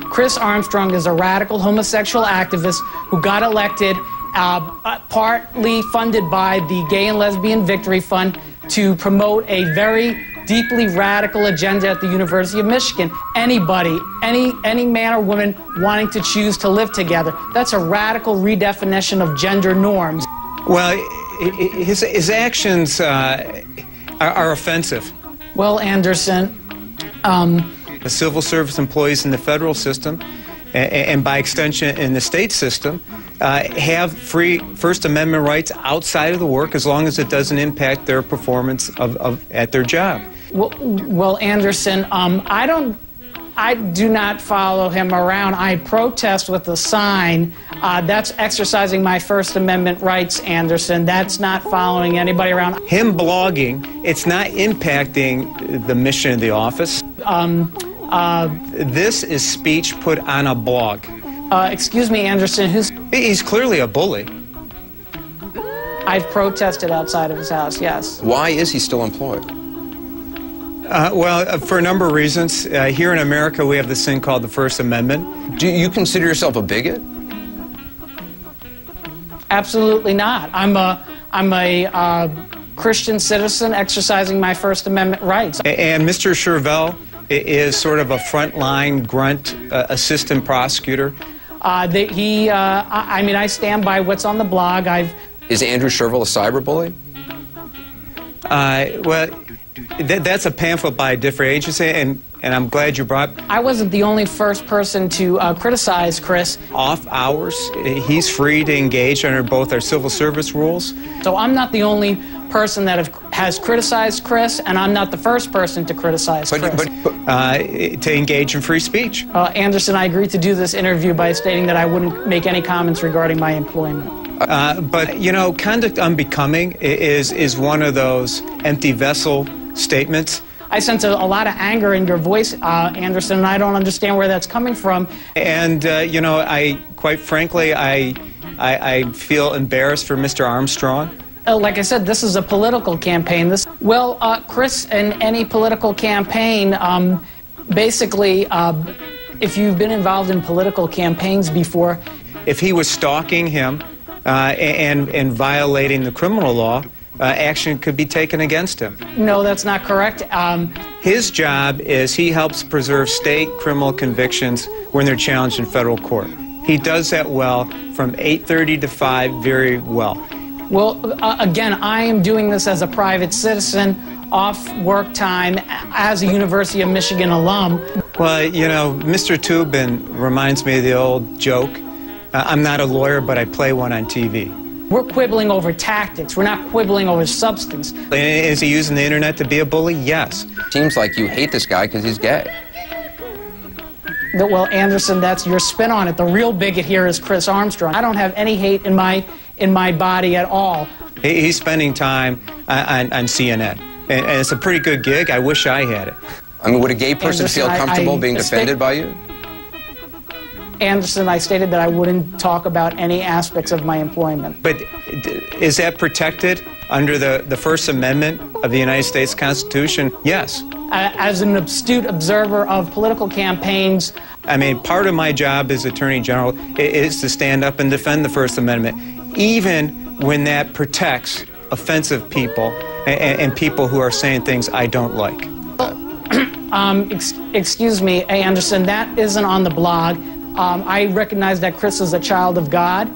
Chris Armstrong is a radical homosexual activist who got elected partly funded by the Gay and Lesbian Victory Fund to promote a very deeply radical agenda at the University of Michigan. Anybody, any man or woman wanting to choose to live together, that's a radical redefinition of gender norms. Well, his actions are offensive. Well, Anderson, the civil service employees in the federal system, and by extension in the state system, have free First Amendment rights outside of the work as long as it doesn't impact their performance at their job. Well, Anderson, I do not follow him around. I protest with a sign. That's exercising my First Amendment rights, Anderson. That's not following anybody around. Him blogging, it's not impacting the mission of the office. This is speech put on a blog. Excuse me, Anderson, He's clearly a bully. I've protested outside of his house, yes. Why is he still employed? Well, for a number of reasons. Here in America, we have this thing called the First Amendment. Do you consider yourself a bigot? Absolutely not. I'm a Christian citizen exercising my First Amendment rights. And Mr. Shirvell is sort of a frontline grunt assistant prosecutor. I mean, I stand by what's on the blog. Is Andrew Shirvell a cyberbully? Well, that's a pamphlet by a different agency, and I'm glad you brought... I wasn't the only first person to criticize Chris. Off hours, he's free to engage under both our civil service rules. So I'm not the only person that has criticized Chris, and I'm not the first person to criticize Chris. To engage in free speech. Anderson, I agreed to do this interview by stating that I wouldn't make any comments regarding my employment. But, you know, conduct unbecoming is one of those empty vessel statements. I sense a lot of anger in your voice, Anderson, and I don't understand where that's coming from. And, you know, quite frankly, I feel embarrassed for Mr. Armstrong. Like I said, this is a political campaign. Chris, in any political campaign, basically, if you've been involved in political campaigns before... If he was stalking him and violating the criminal law, action could be taken against him. No, that's not correct. His job is he helps preserve state criminal convictions when they're challenged in federal court. He does that well from 8:30 to 5 very well. Well, again, I am doing this as a private citizen, off work time, as a University of Michigan alum. Well, you know, Mr. Toobin reminds me of the old joke. I'm not a lawyer, but I play one on TV. We're quibbling over tactics. We're not quibbling over substance. Is he using the internet to be a bully? Yes. Seems like you hate this guy because he's gay. Well, Anderson, that's your spin on it. The real bigot here is Chris Armstrong. I don't have any hate in my body at all. He's spending time on CNN, and it's a pretty good gig. I wish I had it. I mean, would a gay person feel comfortable being defended by you? Anderson, I stated that I wouldn't talk about any aspects of my employment. But is that protected under the First Amendment of the United States Constitution? Yes. As an astute observer of political campaigns... I mean, part of my job as Attorney General is to stand up and defend the First Amendment, even when that protects offensive people and people who are saying things I don't like. Excuse me, Anderson, that isn't on the blog. I recognize that Chris is a child of God.